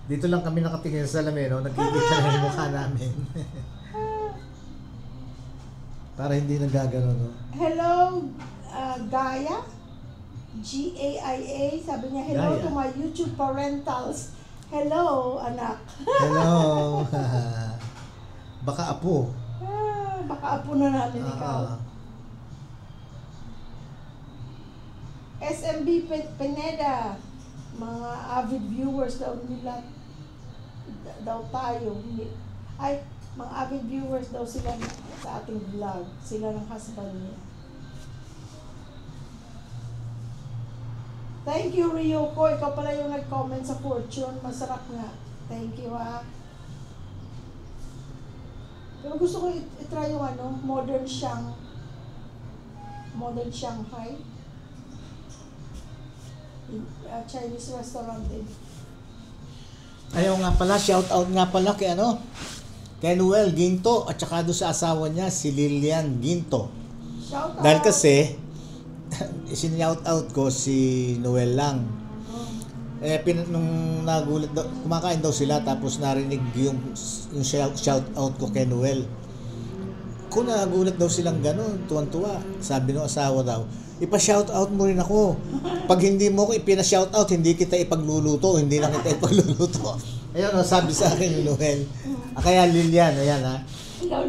dito lang kami nakatingin sa salamin, nagkikita na yung mukha namin. Para hindi nagagano, Hello, Gaya? GAIA, sabi niya, hello Gaya. to my YouTube parentals. Hello, anak. Hello. Baka apo. Baka apo na namin ikaw. SMB Pineda, mga avid viewers daw nila, daw tayo. Ay, mga avid viewers daw sila sa ating vlog. Sila ng husband niya. Thank you, Ryoko. Ikaw pala yung nag-comment sa Fortune. Masarap nga. Thank you, ha. Pero gusto ko itry yung Modern Shanghai. Chinese restaurant din. Ayaw nga pala, shout out nga pala kay kay Noel Ginto at saka doon sa asawa niya, si Lilian Ginto. Shout out. Dahil kasi, sin-shout out ko si Noel lang. Nung nagulat daw, kumakain daw sila tapos narinig yung shout out ko kay Noel. Kung nagulat daw silang gano'n, tuwan-tuwa. Sabi ng asawa daw, ipa-shout out mo rin ako. Pag hindi mo ko ipina-shout out, hindi kita ipagluluto, hindi na kita ipagluluto. Ayun, sabi sa akin ni Noel. Kaya Lilian, ayan ha.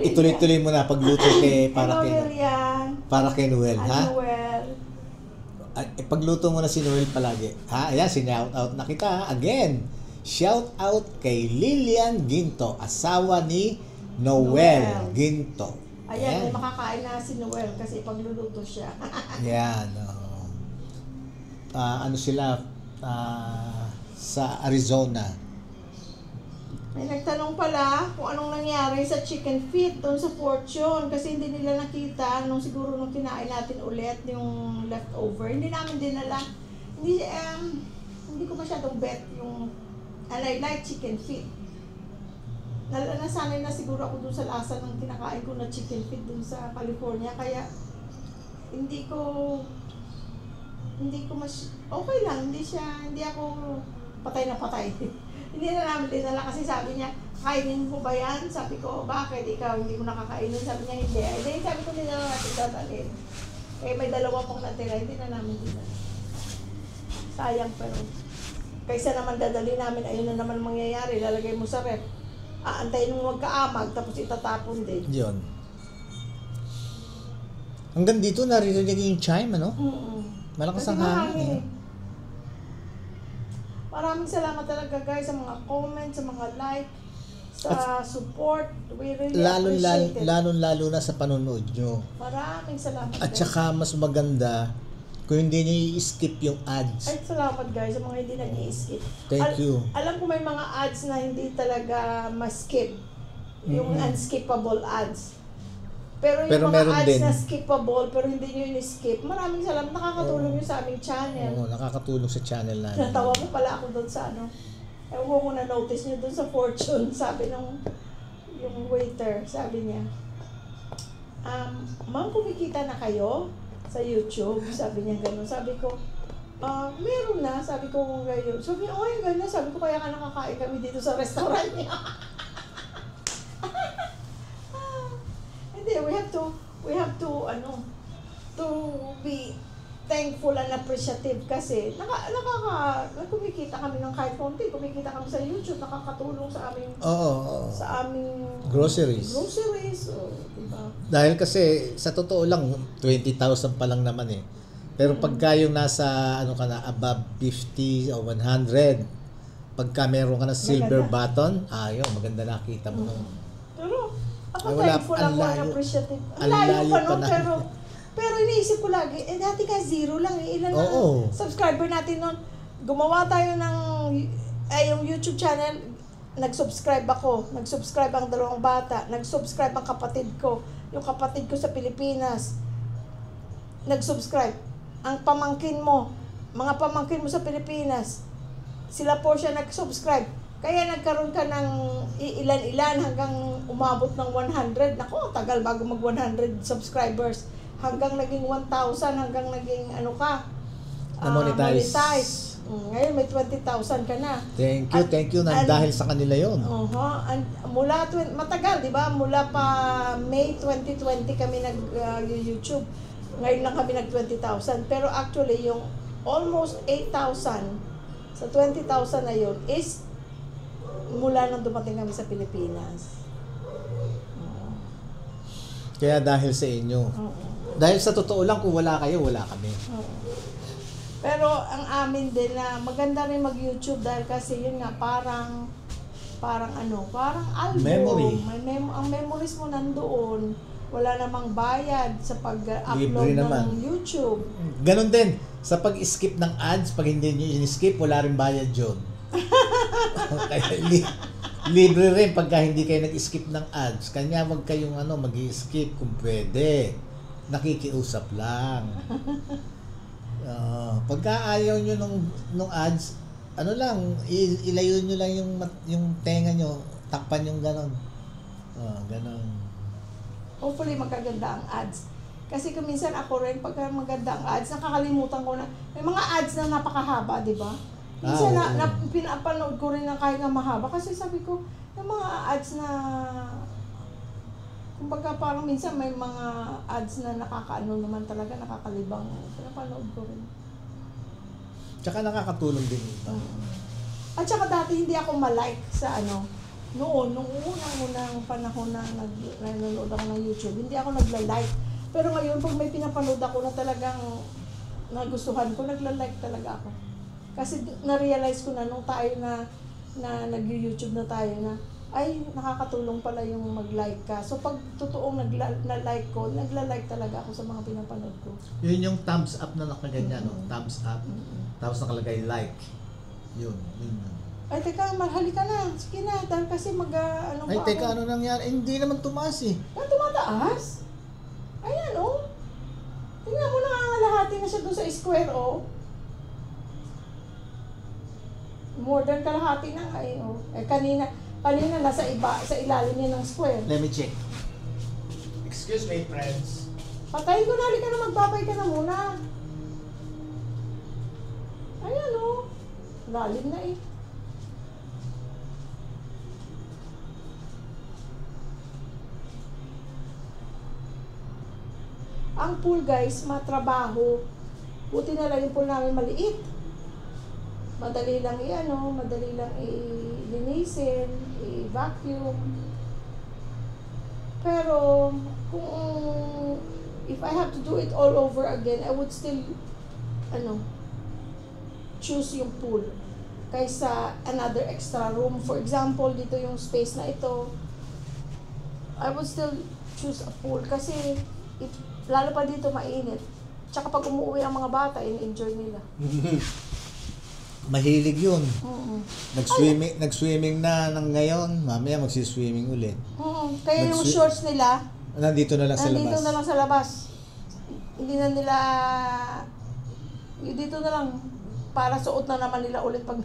Ituloy-tuloy mo na pagluto para kay Noel, ha? Noel. Pagluto mo na si Noel palagi. Ha? Ayan, shout out na kita. Again, shout out kay Lilian Ginto, asawa ni Noel Ginto. Ayan, may makakain na si Noel kasi pagluluto siya. Yan. Sila sa Arizona. May nagtanong pala kung anong nangyari sa chicken feet doon sa Fortune kasi hindi nila nakita nung siguro nung kinain natin ulit yung leftover. Hindi namin dinala. Hindi ko masyadong bet yung I like chicken feet. Nasanay na siguro ako dun sa lasa ng kinakain ko na chicken feet dun sa California kaya hindi ko okay lang, hindi ako patay na patay. Hindi na namin dinala kasi sabi niya, kainin mo ba yan? Sabi ko, bakit ikaw hindi mo nakakainin? Sabi niya, hindi. Ay, sabi ko, hindi na natin dadalhin. Eh, may dalawa pang natira, hindi na namin dinala. Sayang pero, kaysa naman dadali namin, ayun na naman mangyayari, lalagay mo sa ref. Aantayin mo magkaamag, tapos itatapon din. Yun. Hanggang dito naririnig yung chime, Malakas ang hangin. Maraming salamat talaga guys sa mga comments, sa mga like, sa support. We really appreciate it. Lalo na sa panonood nyo. Maraming salamat At guys. saka mas maganda kung hindi nyo i-skip yung ads. Ay, salamat guys sa mga hindi nag-i-skip. Thank you. Alam ko may mga ads na hindi talaga ma-skip. Yung unskippable ads. Pero yung mga meron ads din na skippable pero hindi nyo in-skip, maraming salamat. Nakakatulong yun sa aming channel. Oo, nakakatulong sa channel namin. Natawa mo pala ako doon sa ewan ko kung na-notice nyo doon sa Fortune, sabi yung waiter, sabi niya, ma'am, kumikita na kayo sa YouTube? Sabi niya gano'n. Sabi ko, meron na. Sabi ko kung gayon. Sabi niya, yung gano'n. Sabi ko, kaya ka nakakain kami dito sa restaurant niya. Hindi, we have to be thankful and appreciative kasi kumikita kami ng kahit konti, kumikita kami sa YouTube, nakakatulong sa aming sa aming groceries. Diba? Dahil kasi sa totoo lang 20,000 pa lang naman eh. Pero pagka yung nasa above 50 o 100, pagka meron ka na silver button, maganda nakita mo. Pero ako wala, thankful ako and appreciative. Ang layo layo pa pa nun, na. pero iniisip ko lagi, dati ka zero lang eh. Ilan na subscriber natin nun. Gumawa tayo ng, yung YouTube channel, nag-subscribe ako. Nag-subscribe ang dalawang bata. Nag-subscribe ang kapatid ko. Yung kapatid ko sa Pilipinas. Nag-subscribe. Ang pamangkin mo, mga pamangkin mo sa Pilipinas, sila po siya nag-subscribe. Kaya nagkaroon ka ng ilan-ilan hanggang umabot ng 100. Nako, tagal bago mag 100 subscribers. Hanggang naging 1,000, hanggang naging monetize. Ngayon may 20,000 ka na. Thank you dahil sa kanila yon. Matagal, di ba? Mula pa May 2020 kami nag-YouTube. Ngayon lang kami nag 20,000. Pero actually, yung almost 8,000 sa 20,000 na yun is mula nang dumating kami sa Pilipinas. Kaya dahil sa inyo. Oo. Dahil sa totoo lang, kung wala kayo, wala kami. Oo. Pero ang amin din na maganda rin mag-YouTube dahil kasi yun nga parang album. Memory. Ang memories mo nandoon. Wala namang bayad sa Libre pag-upload naman. ng YouTube. Ganon din, sa pag-skip ng ads, pag hindi nyo in-skip, wala rin bayad yun. Kaya libre rin pagka hindi kayo nag-skip ng ads. Kanya wag kayong mag-skip kung pwede. Nakikiusap lang. Pagka ayaw nyo nung ads, ilayo nyo lang yung tenga nyo, takpan yung ganon. Ganon. Hopefully magaganda ang ads. Kasi kung minsan ako rin, pagka maganda ang ads, nakakalimutan ko na, may mga ads na napakahaba, di ba? Minsan pinapanood ko rin na kahit nga mahaba. Kasi sabi ko, yung mga ads na, kumbaga parang minsan may mga ads na nakakaano naman talaga, nakakalibang. Pinapanood ko rin. Tsaka nakakatulong din iba. At saka dati hindi ako malike sa nung unang panahon na nanonood ako ng YouTube, hindi ako nagla-like. Pero ngayon, pag may pinapanood ako na talagang nagustuhan ko, nagla-like talaga ako. Kasi na-realize ko na nung tayo na nag-YouTube na tayo na, ay, nakakatulong pala yung mag-like ka. So, pag totoong na-like ko, nagla-like talaga ako sa mga pinapanood ko. Yun yung thumbs up na nakaganyan, thumbs up. Tapos nakalagay like. Yun. Ay, teka, mahali ka na. Sige na, dahil kasi Ay, teka, ano nangyari? Hindi naman tumaas eh. Tumataas? Ayan, tingnan mo, nangangalahati na siya doon sa square, More than kalahati na nga, kanina nasa sa ilalim niya ng square. Let me check. Excuse me, friends. Patayin ko na, halika na, magbabay ka na muna. Ayan, lalim na eh. Ang pool, guys, matrabaho. Buti na lang yung pool namin maliit. Madali lang madali lang i-linisin, i-vacuum. Pero if I have to do it all over again, I would still choose yung pool kaysa another extra room. For example, dito yung space na ito, I would still choose a pool kasi lalo pa dito mainit. Tsaka pag umuwi ang mga bata, in-enjoy nila. Mahilig yun. Nag-swimming na ng ngayon, mamaya magsiswimming ulit. Kaya yung shorts nila, nandito na lang sa labas. Nandito na lang sa labas. Hindi na nila, dito na lang, para suot na naman nila ulit pag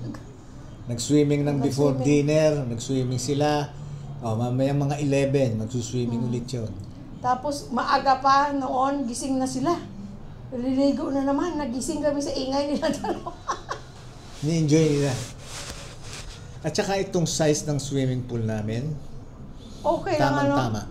nag-swimming ng before dinner, nag-swimming sila. Mamaya mga 11, magsuswimming ulit yun. Tapos maaga pa noon, gising na sila. Liligo na naman, nagising kami sa ingay nila dalawa. Ni-enjoy nila. At saka itong size ng swimming pool namin, okay lang tamang-tama.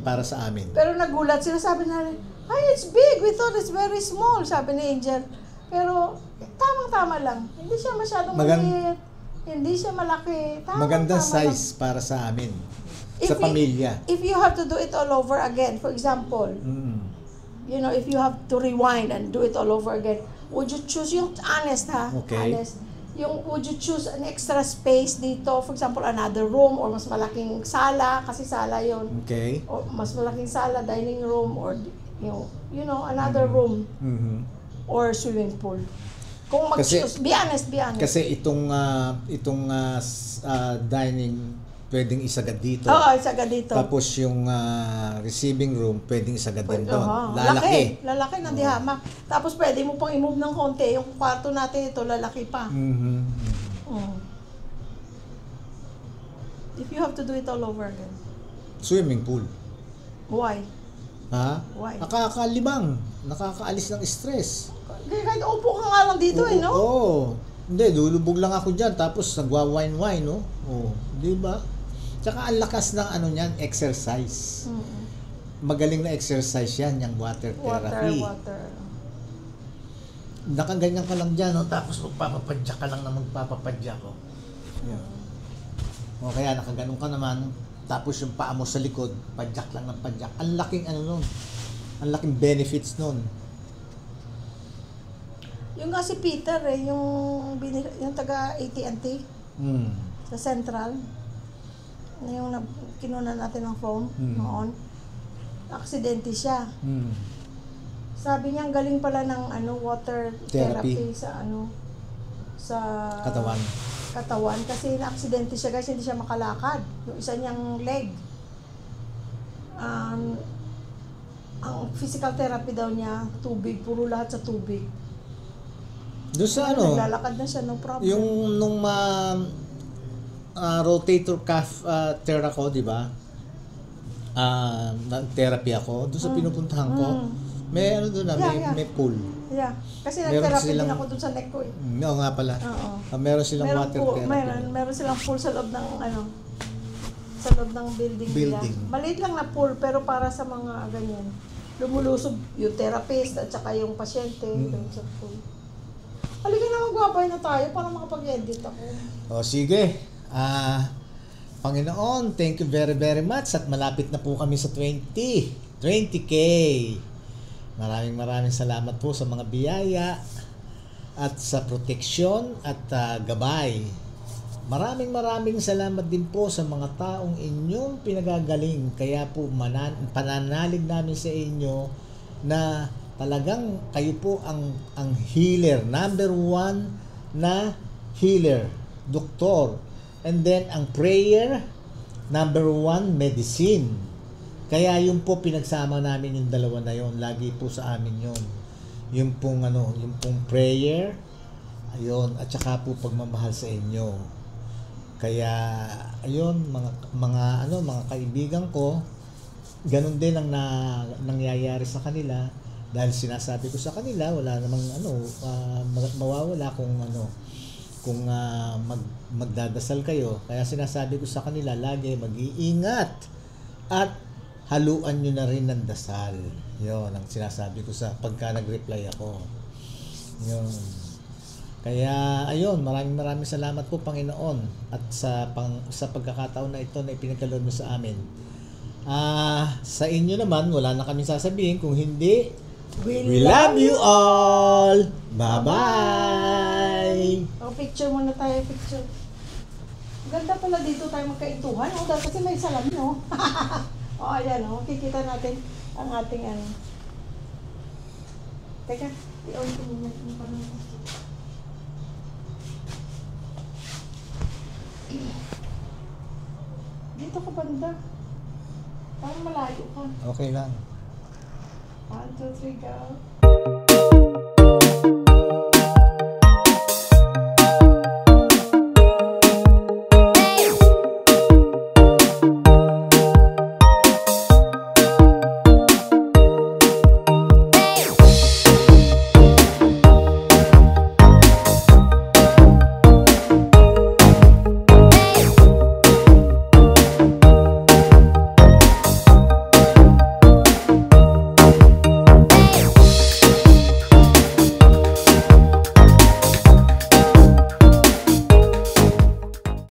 Para sa amin. Pero nagulat sila, sabi na rin, ay, it's big, we thought it's very small, sabi ni Angel. Pero tamang-tama lang. Hindi siya masyadong maliit. Hindi siya malaki. Magandang size lang para sa amin. Sa pamilya. If you have to do it all over again, for example, if you have to rewind and do it all over again, would you choose yung honest Okay. Honest. Would you choose an extra space dito, for example, another room or mas malaking sala, kasi sala yon. Okay. Or mas malaking sala, dining room, or another room. Or swimming pool. Kung mag-choose, be honest. Kasi itong dining pwedeng isagad dito. Oo, isagad dito. Tapos yung receiving room pwedeng isagad din doon. Lalaki. Lalaki na di hamak. Tapos pwede mo pang i-move ng konti. Yung kwarto natin ito, lalaki pa. If you have to do it all over again. Swimming pool. Why? Ha? Why? Nakakalibang. Nakakaalis ng stress. Kahit upo ka nga lang dito no? Oo. Hindi, lulubog lang ako dyan. Tapos nagwa-wine-wine, no? Di ba? Tsaka ang lakas ng exercise. Magaling na exercise yan, yung water therapy. Water. nakaganyan ka lang dyan, no? Tapos magpapapadyak ka lang na magpapapadyak ko. Yan. O kaya nakaganon ka naman, tapos yung paa mo sa likod, padyak lang ng padyak. Ang laking ano nun, ang laking benefits nun. Yung nga si Peter yung taga AT&T Hmm. sa Central, na yung kinuna natin ng phone noon, aksidente siya. Hmm. Sabi niya ang galing pala ng water therapy, Therapy. sa Katawan. kasi na-aksidente siya guys, hindi siya makalakad. Yung isa niyang leg. Ang physical therapy daw niya, tubig, puro lahat sa tubig. Doon sa ano, Naglalakad na siya, no problem. yung nung rotator cuff tear ako, di ba? Nag-therapy ako. Doon sa pinupuntahan ko, may ano doon na, may pool. Yeah. Kasi Meron nag-therapy din silang- ako dun sa neck ko eh. Oo nga pala. Oo. Meron silang water therapy. Meron silang pool sa loob ng sa loob ng building nila. Building. Maliit lang na pool pero para sa mga ganyan. Lumulusob yung therapist at saka yung pasyente doon sa pool. Halika na, magbabay na tayo para makapag-edit ako. O sige. Panginoon, thank you very very much at malapit na po kami sa 20K. Maraming salamat po sa mga biyaya at sa proteksyon at gabay. Maraming salamat din po sa mga taong inyong pinagagaling. Kaya po pananalig namin sa inyo na talagang kayo po ang healer, number 1 na healer, doktor. And then ang prayer, number 1 medicine. Kaya yung po pinagsama namin yung dalawa na yon, lagi po sa amin yon. Yung pong prayer, ayun, at saka po pagmamahal sa inyo. Kaya ayun, mga kaibigan ko, ganun din ang nangyayari sa kanila dahil sinasabi ko sa kanila wala namang mawawala kung magdadasal kayo. Kaya sinasabi ko sa kanila lagi mag-iingat at haluan nyo na rin ng dasal. Yun ang sinasabi ko sa pagka nag-reply ako. Yun. Kaya ayun, maraming salamat po Panginoon at sa pagkakataon na ito na ipinagkaloob mo sa amin. Sa inyo naman wala na kaming sasabihin kung hindi we love you all. Bye-bye. Picture muna tayo, picture. Ganda pala dito tayo magkaintuhan. Dahil kasi may salamin, no? Ayan, kikita natin ang ating Teka, i-on ko muna yung parang. Dito ka banda. Parang malayo ka. Okay lang. 1, 2, 3, go.